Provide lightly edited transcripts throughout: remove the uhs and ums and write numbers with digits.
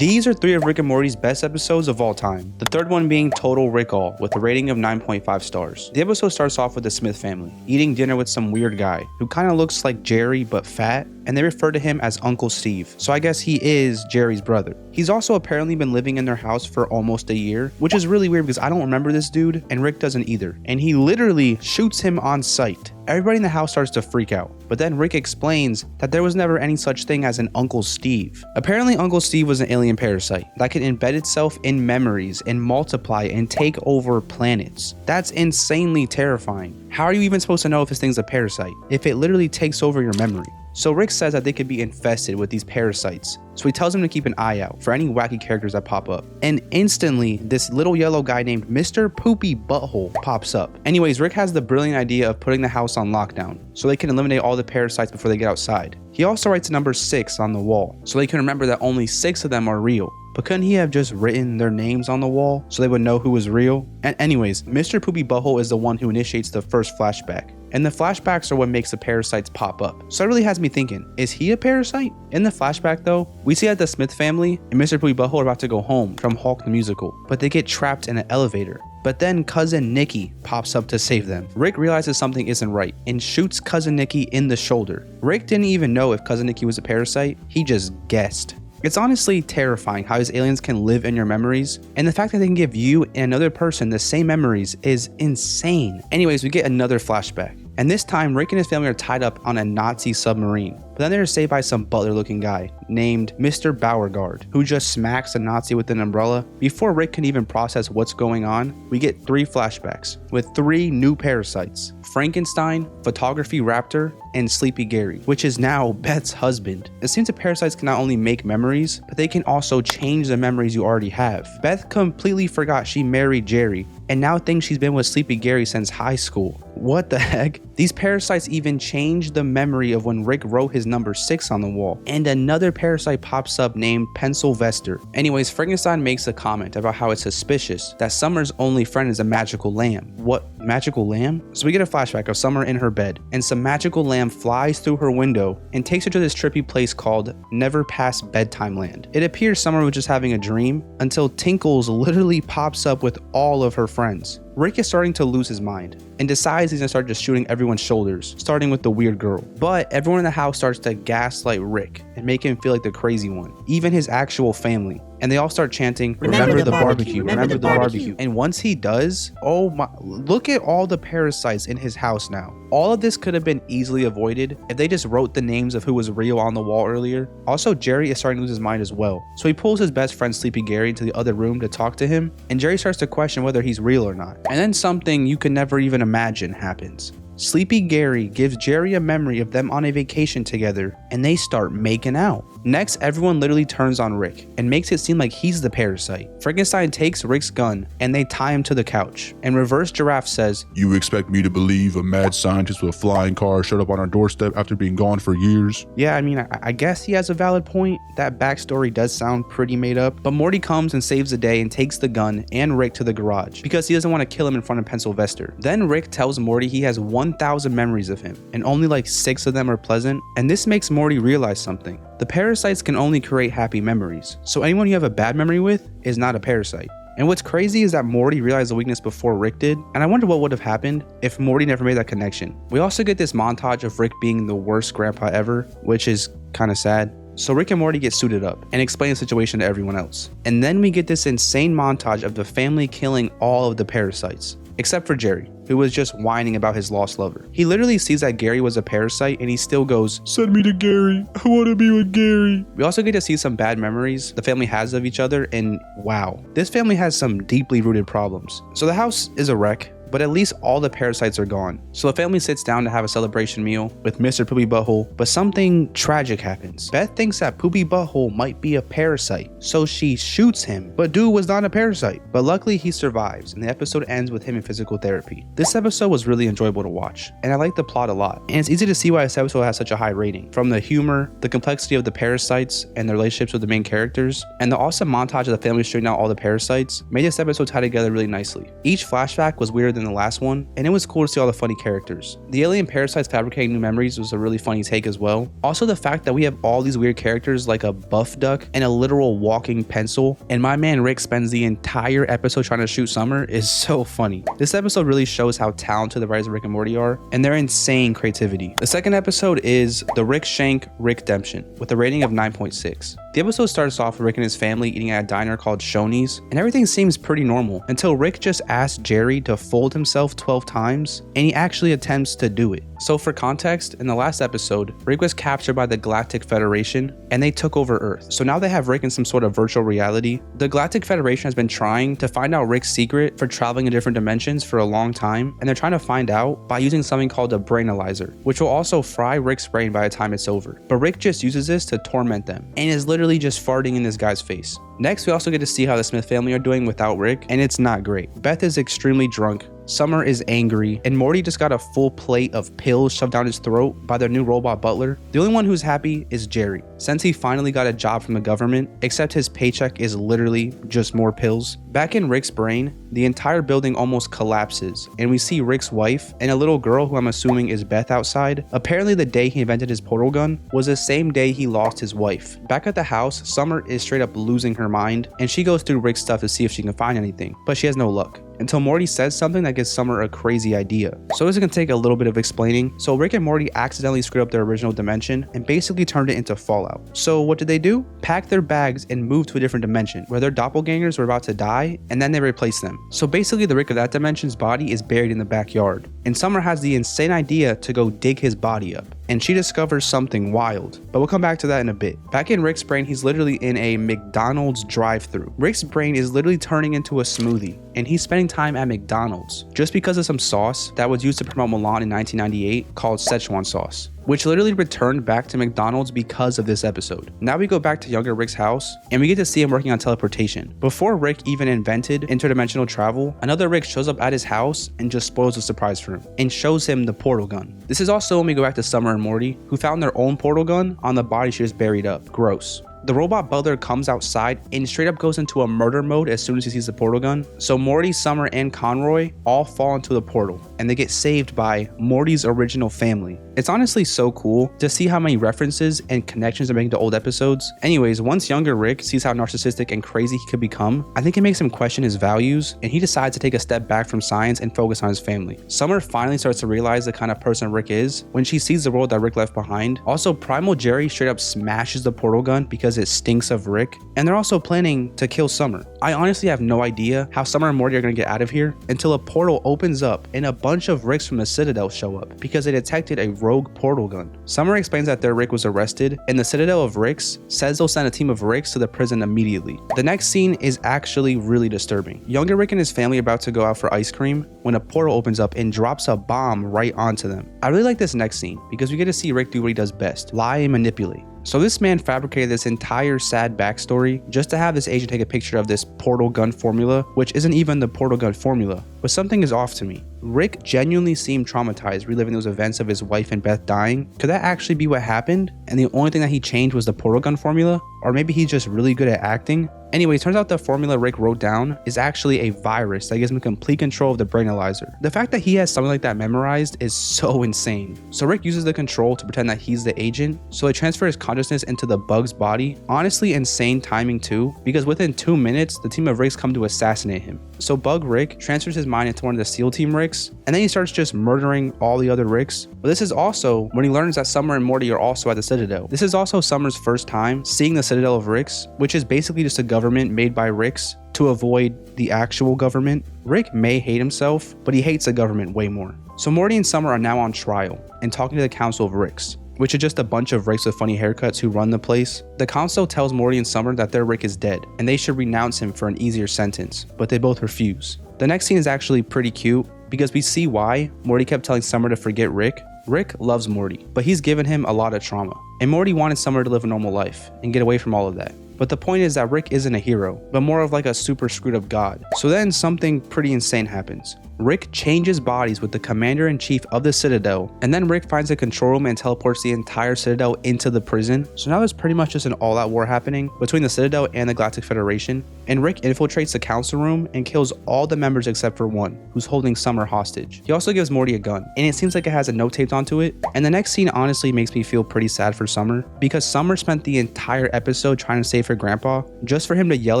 These are 3 of Rick and Morty's best episodes of all time. The third one being Total Recall with a rating of 9.5 stars. The episode starts off with the Smith family eating dinner with some weird guy who kind of looks like Jerry but fat, and they refer to him as Uncle Steve. So I guess he is Jerry's brother. He's also apparently been living in their house for almost a year, which is really weird because I don't remember this dude and Rick doesn't either. And he literally shoots him on sight. Everybody in the house starts to freak out, but then Rick explains that there was never any such thing as an Uncle Steve. Apparently Uncle Steve was an alien parasite that could embed itself in memories and multiply and take over planets. That's insanely terrifying. How are you even supposed to know if this thing's a parasite if it literally takes over your memory? So Rick says that they could be infested with these parasites. So he tells him to keep an eye out for any wacky characters that pop up. And instantly, this little yellow guy named Mr. Poopy Butthole pops up. Anyways, Rick has the brilliant idea of putting the house on lockdown so they can eliminate all the parasites before they get outside. He also writes number 6 on the wall so they can remember that only 6 of them are real. But couldn't he have just written their names on the wall so they would know who was real? And anyways, Mr. Poopy Butthole is the one who initiates the first flashback. And the flashbacks are what makes the parasites pop up. So it really has me thinking, is he a parasite? In the flashback though, we see that the Smith family and Mr. Poopy Butthole are about to go home from Hulk the Musical, but they get trapped in an elevator. But then cousin Nikki pops up to save them. Rick realizes something isn't right and shoots cousin Nikki in the shoulder. Rick didn't even know if cousin Nikki was a parasite, he just guessed. It's honestly terrifying how these aliens can live in your memories, and the fact that they can give you and another person the same memories is insane. Anyways, we get another flashback. And this time, Rick and his family are tied up on a Nazi submarine. But then they're saved by some butler-looking guy named Mr. Beauregard, who just smacks a Nazi with an umbrella. Before Rick can even process what's going on, we get 3 flashbacks with 3 new parasites: Frankenstein, Photography Raptor, and Sleepy Gary, which is now Beth's husband. It seems that parasites can not only make memories, but they can also change the memories you already have. Beth completely forgot she married Jerry, and now thinks she's been with Sleepy Gary since high school. What the heck? These parasites even change the memory of when Rick wrote his number 6 on the wall, and another parasite pops up named Pencilvester. Anyways, Frankenstein makes a comment about how it's suspicious that Summer's only friend is a magical lamb. What? Magical lamb? So we get a flashback of Summer in her bed, and some magical lamb flies through her window and takes her to this trippy place called Never Past Bedtime Land. It appears Summer was just having a dream until Tinkles literally pops up with all of her friends. Rick is starting to lose his mind and decides he's gonna start just shooting everyone's shoulders, starting with the weird girl. But everyone in the house starts to gaslight Rick and make him feel like the crazy one, even his actual family. And they all start chanting, remember the barbecue, remember the barbecue. And once he does, oh my, look at all the parasites in his house now. All of this could have been easily avoided if they just wrote the names of who was real on the wall earlier. Also, Jerry is starting to lose his mind as well. So he pulls his best friend Sleepy Gary into the other room to talk to him, and Jerry starts to question whether he's real or not. And then something you can never even imagine happens. Sleepy Gary gives Jerry a memory of them on a vacation together, and they start making out. Next, everyone literally turns on Rick and makes it seem like he's the parasite. Frankenstein takes Rick's gun and they tie him to the couch. And Reverse Giraffe says, "You expect me to believe a mad scientist with a flying car showed up on our doorstep after being gone for years?" Yeah, I mean, I guess he has a valid point. That backstory does sound pretty made up. But Morty comes and saves the day and takes the gun and Rick to the garage because he doesn't want to kill him in front of Pencilvester. Then Rick tells Morty he has 1,000 memories of him and only like 6 of them are pleasant. And this makes Morty realize something. The parasites can only create happy memories. So anyone you have a bad memory with is not a parasite. And what's crazy is that Morty realized the weakness before Rick did, and I wonder what would have happened if Morty never made that connection. We also get this montage of Rick being the worst grandpa ever, which is kind of sad. So Rick and Morty get suited up and explain the situation to everyone else. And then we get this insane montage of the family killing all of the parasites, except for Jerry, who was just whining about his lost lover. He literally sees that Gary was a parasite and he still goes, "Send me to Gary, I want to be with Gary." We also get to see some bad memories the family has of each other, and wow, this family has some deeply rooted problems. So the house is a wreck, but at least all the parasites are gone. So the family sits down to have a celebration meal with Mr. Poopy Butthole, but something tragic happens. Beth thinks that Poopy Butthole might be a parasite, so she shoots him, but dude was not a parasite. But luckily he survives, and the episode ends with him in physical therapy. This episode was really enjoyable to watch, and I like the plot a lot. And it's easy to see why this episode has such a high rating. From the humor, the complexity of the parasites, and the relationships with the main characters, and the awesome montage of the family shooting out all the parasites made this episode tie together really nicely. Each flashback was weirder than than the last one, and it was cool to see all the funny characters. The alien parasites fabricating new memories was a really funny take as well. Also, the fact that we have all these weird characters like a buff duck and a literal walking pencil, and my man Rick spends the entire episode trying to shoot Summer is so funny. This episode really shows how talented the writers of Rick and Morty are, and their insane creativity. The second episode is The Rick Shank Rickdemption with a rating of 9.6. The episode starts off with Rick and his family eating at a diner called Shoney's, and everything seems pretty normal until Rick just asks Jerry to fold himself 12 times, and he actually attempts to do it. So for context, in the last episode, Rick was captured by the Galactic Federation, and they took over Earth. So now they have Rick in some sort of virtual reality. The Galactic Federation has been trying to find out Rick's secret for traveling in different dimensions for a long time, and they're trying to find out by using something called a brainalyzer, which will also fry Rick's brain by the time it's over. But Rick just uses this to torment them, and is literally just farting in this guy's face. Next, we also get to see how the Smith family are doing without Rick, and it's not great. Beth is extremely drunk, Summer is angry, and Morty just got a full plate of pills shoved down his throat by their new robot butler. The only one who's happy is Jerry, since he finally got a job from the government, except his paycheck is literally just more pills. Back in Rick's brain, the entire building almost collapses, and we see Rick's wife and a little girl who I'm assuming is Beth outside. Apparently the day he invented his portal gun was the same day he lost his wife. Back at the house, Summer is straight up losing her mind, and she goes through Rick's stuff to see if she can find anything, but she has no luck. Until Morty says something that gives Summer a crazy idea. So this is going to take a little bit of explaining. So Rick and Morty accidentally screwed up their original dimension and basically turned it into Fallout. So what did they do? Pack their bags and move to a different dimension where their doppelgangers were about to die, and then they replaced them. So basically the Rick of that dimension's body is buried in the backyard, and Summer has the insane idea to go dig his body up, and she discovers something wild, but we'll come back to that in a bit. Back in Rick's brain, he's literally in a McDonald's drive-thru. Rick's brain is literally turning into a smoothie, and he's spending time at McDonald's just because of some sauce that was used to promote Milan in 1998 called Szechuan sauce, which literally returned back to McDonald's because of this episode. Now we go back to younger Rick's house, and we get to see him working on teleportation. Before Rick even invented interdimensional travel, another Rick shows up at his house and just spoils the surprise for him, and shows him the portal gun. This is also when we go back to Summer and Morty, who found their own portal gun on the body she just buried up. Gross. The robot butler comes outside and straight up goes into a murder mode as soon as he sees the portal gun. So Morty, Summer, and Conroy all fall into the portal, and they get saved by Morty's original family. It's honestly so cool to see how many references and connections they're making to old episodes. Anyways, once younger Rick sees how narcissistic and crazy he could become, I think it makes him question his values, and he decides to take a step back from science and focus on his family. Summer finally starts to realize the kind of person Rick is when she sees the world that Rick left behind. Also, Primal Jerry straight up smashes the portal gun because it stinks of Rick, and they're also planning to kill Summer. I honestly have no idea how Summer and Morty are going to get out of here until a portal opens up and a bunch of Ricks from the Citadel show up because they detected a rogue portal gun. Summer explains that their Rick was arrested, and the Citadel of Ricks says they'll send a team of Ricks to the prison immediately. The next scene is actually really disturbing. Younger Rick and his family are about to go out for ice cream when a portal opens up and drops a bomb right onto them. I really like this next scene because we get to see Rick do what he does best: lie and manipulate. So this man fabricated this entire sad backstory just to have this agent take a picture of this portal gun formula, which isn't even the portal gun formula. But something is off to me. Rick genuinely seemed traumatized reliving those events of his wife and Beth dying. Could that actually be what happened? And the only thing that he changed was the portal gun formula? Or maybe he's just really good at acting? Anyway, it turns out the formula Rick wrote down is actually a virus that gives him complete control of the brainalyzer. The fact that he has something like that memorized is so insane. So Rick uses the control to pretend that he's the agent, so they transfer his consciousness into the bug's body. Honestly, insane timing too, because within 2 minutes, the team of Ricks come to assassinate him. So Bug Rick transfers his mind into one of the SEAL Team Ricks, and then he starts just murdering all the other Ricks. But this is also when he learns that Summer and Morty are also at the Citadel. This is also Summer's first time seeing the Citadel of Ricks, which is basically just a government made by Ricks to avoid the actual government. Rick may hate himself, but he hates the government way more. So Morty and Summer are now on trial and talking to the Council of Ricks, which is just a bunch of Ricks with funny haircuts who run the place. The council tells Morty and Summer that their Rick is dead, and they should renounce him for an easier sentence, but they both refuse. The next scene is actually pretty cute, because we see why Morty kept telling Summer to forget Rick. Rick loves Morty, but he's given him a lot of trauma, and Morty wanted Summer to live a normal life and get away from all of that. But the point is that Rick isn't a hero, but more of like a super screwed up god. So then something pretty insane happens. Rick changes bodies with the commander-in-chief of the Citadel, and then Rick finds a control room and teleports the entire Citadel into the prison. So now there's pretty much just an all-out war happening between the Citadel and the Galactic Federation, and Rick infiltrates the council room and kills all the members except for one, who's holding Summer hostage. He also gives Morty a gun, and it seems like it has a note taped onto it, and the next scene honestly makes me feel pretty sad for Summer, because Summer spent the entire episode trying to save her grandpa, just for him to yell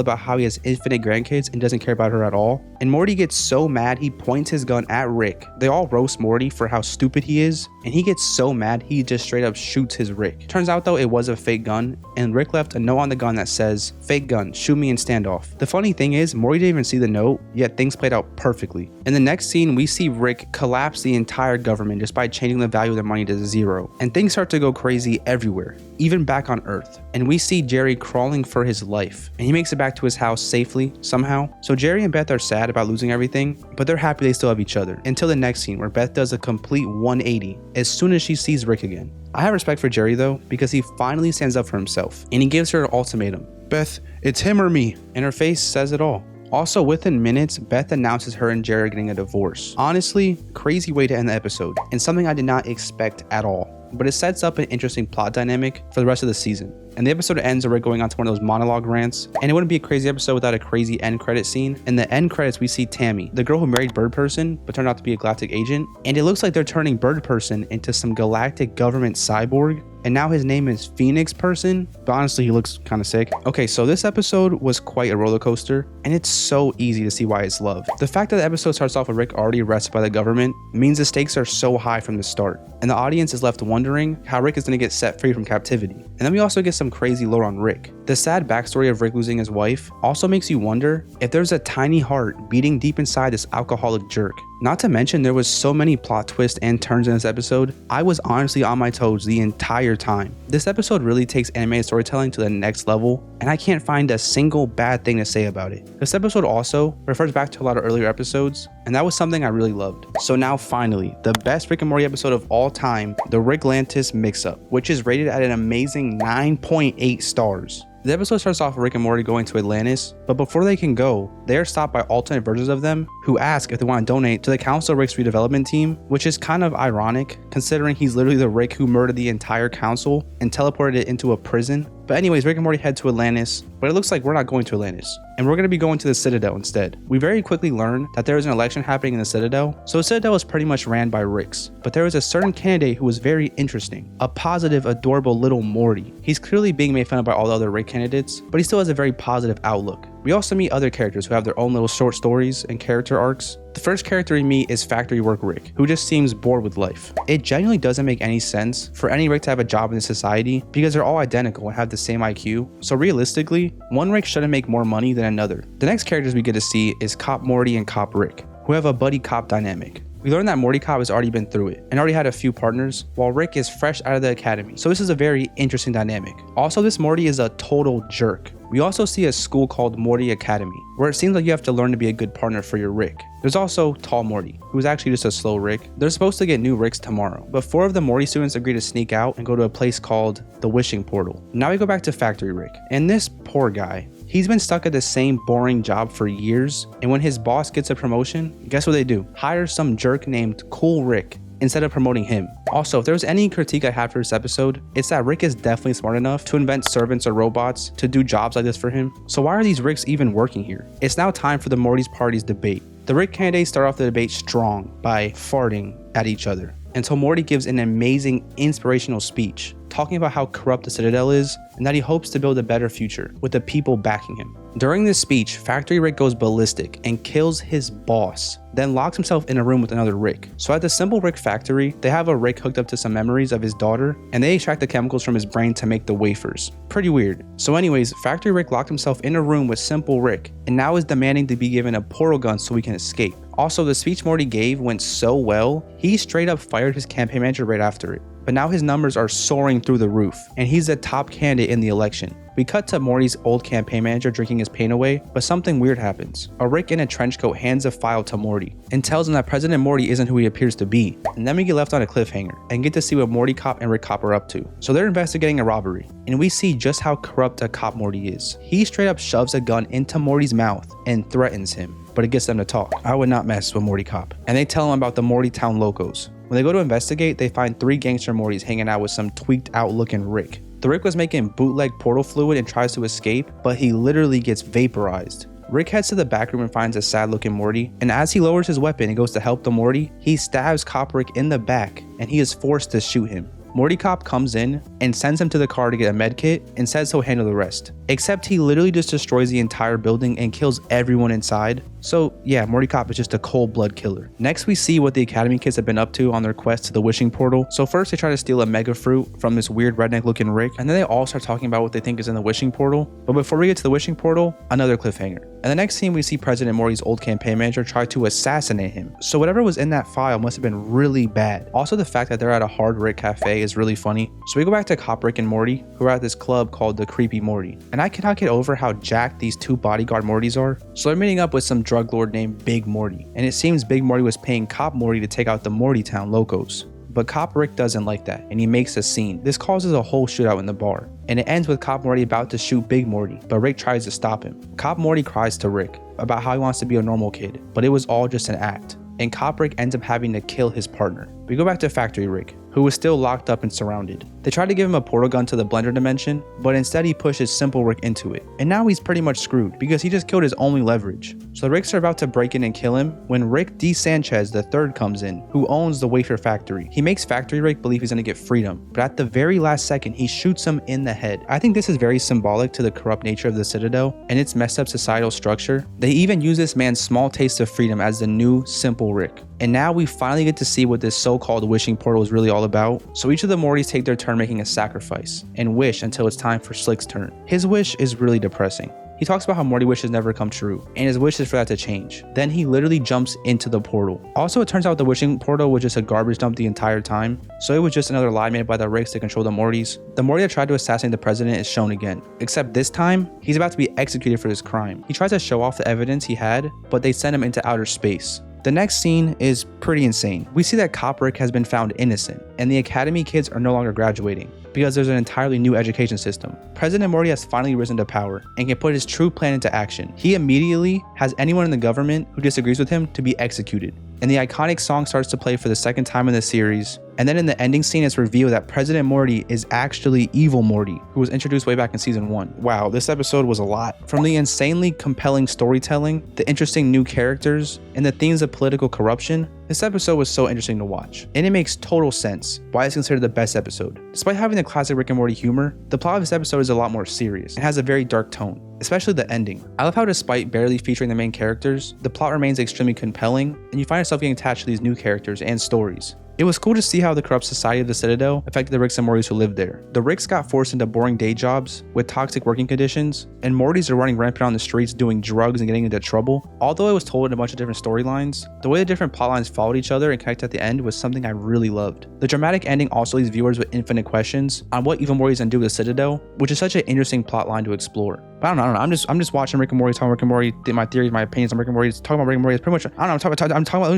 about how he has infinite grandkids and doesn't care about her at all. And Morty gets so mad he points his gun at Rick. They all roast Morty for how stupid he is, and he gets so mad he just straight up shoots his Rick. Turns out though it was a fake gun, and Rick left a note on the gun that says, "Fake gun, shoot me in standoff." The funny thing is, Morty didn't even see the note, yet things played out perfectly. In the next scene, we see Rick collapse the entire government just by changing the value of their money to 0, and things start to go crazy everywhere, even back on Earth. And we see Jerry crawling for his life, and he makes it back to his house safely somehow. So Jerry and Beth are sad about losing everything, but they're happy they still have each other, until the next scene where Beth does a complete 180 as soon as she sees Rick again. I have respect for Jerry though, because he finally stands up for himself, and he gives her an ultimatum. "Beth, it's him or me," and her face says it all. Also, within minutes, Beth announces her and Jerry are getting a divorce. Honestly, crazy way to end the episode, and something I did not expect at all. But it sets up an interesting plot dynamic for the rest of the season. And the episode ends with Rick going on to one of those monologue rants, and it wouldn't be a crazy episode without a crazy end credit scene. In the end credits, we see Tammy, the girl who married Bird Person but turned out to be a galactic agent, and it looks like they're turning Bird Person into some galactic government cyborg, and now his name is Phoenix Person, but honestly he looks kind of sick. Okay, so this episode was quite a roller coaster, and it's so easy to see why it's loved. The fact that the episode starts off with Rick already arrested by the government means the stakes are so high from the start, and the audience is left wondering how Rick is going to get set free from captivity. And then we also get some crazy lore on Rick. The sad backstory of Rick losing his wife also makes you wonder if there's a tiny heart beating deep inside this alcoholic jerk. Not to mention there was so many plot twists and turns in this episode, I was honestly on my toes the entire time. This episode really takes animated storytelling to the next level, and I can't find a single bad thing to say about it. This episode also refers back to a lot of earlier episodes, and that was something I really loved. So now finally, the best Rick and Morty episode of all time, the Ricklantis Mix-Up, which is rated at an amazing 9.8 stars. The episode starts off with Rick and Morty going to Atlantis, but before they can go, they are stopped by alternate versions of them who ask if they want to donate to the Council of Rick's redevelopment team, which is kind of ironic considering he's literally the Rick who murdered the entire council and teleported it into a prison. But anyways, Rick and Morty head to Atlantis, but it looks like we're not going to Atlantis, and we're going to be going to the Citadel instead. We very quickly learn that there is an election happening in the Citadel, so the Citadel is pretty much ran by Ricks, but there was a certain candidate who was very interesting, a positive, adorable little Morty. He's clearly being made fun of by all the other Rick candidates, but he still has a very positive outlook. We also meet other characters who have their own little short stories and character arcs. The first character we meet is Factory Work Rick, who just seems bored with life. It genuinely doesn't make any sense for any Rick to have a job in this society because they're all identical and have the same IQ, so realistically, one Rick shouldn't make more money than another. The next characters we get to see is Cop Morty and Cop Rick, who have a buddy cop dynamic. We learn that Morty Cop has already been through it and already had a few partners, while Rick is fresh out of the academy, so this is a very interesting dynamic. Also, this Morty is a total jerk. We also see a school called Morty Academy, where it seems like you have to learn to be a good partner for your Rick. There's also Tall Morty, who is actually just a slow Rick. They're supposed to get new Ricks tomorrow, but 4 of the Morty students agree to sneak out and go to a place called the Wishing Portal. Now we go back to Factory Rick, and this poor guy, he's been stuck at the same boring job for years, and when his boss gets a promotion, guess what they do? Hire some jerk named Cool Rick instead of promoting him. Also, if there's any critique I have for this episode, it's that Rick is definitely smart enough to invent servants or robots to do jobs like this for him. So why are these Ricks even working here? It's now time for the Morty's Party's debate. The Rick candidates start off the debate strong by farting at each other, until Morty gives an amazing inspirational speech talking about how corrupt the Citadel is and that he hopes to build a better future with the people backing him. During this speech, Factory Rick goes ballistic and kills his boss, then locks himself in a room with another Rick. So at the Simple Rick factory, they have a Rick hooked up to some memories of his daughter, and they extract the chemicals from his brain to make the wafers. Pretty weird. So anyways, Factory Rick locked himself in a room with Simple Rick, and now is demanding to be given a portal gun so he can escape. Also, the speech Morty gave went so well, he straight up fired his campaign manager right after it. But now his numbers are soaring through the roof, and he's the top candidate in the election. We cut to Morty's old campaign manager drinking his pain away, but something weird happens. A Rick in a trench coat hands a file to Morty and tells him that President Morty isn't who he appears to be. And then we get left on a cliffhanger and get to see what Morty Cop and Rick Cop are up to. So they're investigating a robbery, and we see just how corrupt a cop Morty is. He straight up shoves a gun into Morty's mouth and threatens him. but it gets them to talk. I would not mess with Morty Cop. And they tell him about the Morty Town locos. When they go to investigate, they find 3 gangster Mortys hanging out with some tweaked out looking Rick. The Rick was making bootleg portal fluid and tries to escape, but he literally gets vaporized. Rick heads to the back room and finds a sad looking Morty, and as he lowers his weapon and goes to help the Morty, he stabs Cop Rick in the back and he is forced to shoot him. Morty Cop comes in and sends him to the car to get a med kit and says he'll handle the rest. Except he literally just destroys the entire building and kills everyone inside. So yeah, Morty Cop is just a cold blood killer. Next we see what the Academy kids have been up to on their quest to the wishing portal. So first they try to steal a mega fruit from this weird redneck looking Rick, and then they all start talking about what they think is in the wishing portal. But before we get to the wishing portal, another cliffhanger. And the next scene we see President Morty's old campaign manager try to assassinate him. So whatever was in that file must have been really bad. Also the fact that they're at a hard Rick cafe is really funny. So we go back to Cop Rick and Morty, who are at this club called the Creepy Morty. And I cannot get over how jacked these 2 bodyguard Mortys are. So they're meeting up with some drug lord named Big Morty. And it seems Big Morty was paying Cop Morty to take out the Morty Town locos. But Cop Rick doesn't like that, and he makes a scene. This causes a whole shootout in the bar, and it ends with Cop Morty about to shoot Big Morty, but Rick tries to stop him. Cop Morty cries to Rick about how he wants to be a normal kid, but it was all just an act, and Cop Rick ends up having to kill his partner. We go back to Factory Rick, who was still locked up and surrounded. They try to give him a portal gun to the Blender dimension, but instead he pushes Simple Rick into it. And now he's pretty much screwed because he just killed his only leverage. So the Ricks are about to break in and kill him when Rick D. Sanchez III comes in, who owns the wafer factory. He makes Factory Rick believe he's gonna get freedom, but at the very last second, he shoots him in the head. I think this is very symbolic to the corrupt nature of the Citadel and its messed up societal structure. They even use this man's small taste of freedom as the new Simple Rick. And now we finally get to see what this so-called wishing portal is really all about. So each of the Mortys take their turn making a sacrifice and wish until it's time for Slick's turn. His wish is really depressing. He talks about how Morty wishes never come true, and his wish is for that to change. Then he literally jumps into the portal. Also, it turns out the wishing portal was just a garbage dump the entire time, so it was just another lie made by the Ricks to control the Mortys. The Morty that tried to assassinate the president is shown again, except this time, he's about to be executed for this crime. He tries to show off the evidence he had, but they send him into outer space. The next scene is pretty insane. We see that Cop Rick has been found innocent, and the Academy kids are no longer graduating because there's an entirely new education system. President Morty has finally risen to power and can put his true plan into action. He immediately has anyone in the government who disagrees with him to be executed. And the iconic song starts to play for the second time in the series. And then in the ending scene, it's revealed that President Morty is actually Evil Morty, who was introduced way back in season 1. Wow, this episode was a lot. From the insanely compelling storytelling, the interesting new characters, and the themes of political corruption, this episode was so interesting to watch. And it makes total sense why it's considered the best episode. Despite having the classic Rick and Morty humor, the plot of this episode is a lot more serious and has a very dark tone, especially the ending. I love how despite barely featuring the main characters, the plot remains extremely compelling, and you find yourself getting attached to these new characters and stories. It was cool to see how the corrupt society of the Citadel affected the Ricks and Mortys who lived there. The Ricks got forced into boring day jobs with toxic working conditions, and Mortys are running rampant on the streets doing drugs and getting into trouble. Although it was told in a bunch of different storylines, the way the different plot lines followed each other and connected at the end was something I really loved. The dramatic ending also leaves viewers with infinite questions on what Evil Mortys undo with the Citadel, which is such an interesting plot line to explore. But I don't know. I'm just watching Rick and Morty, talking Rick and Morty, my theories, my opinions on Rick and Morty, talking about Rick and Morty. It's pretty much, I don't know, I'm talking about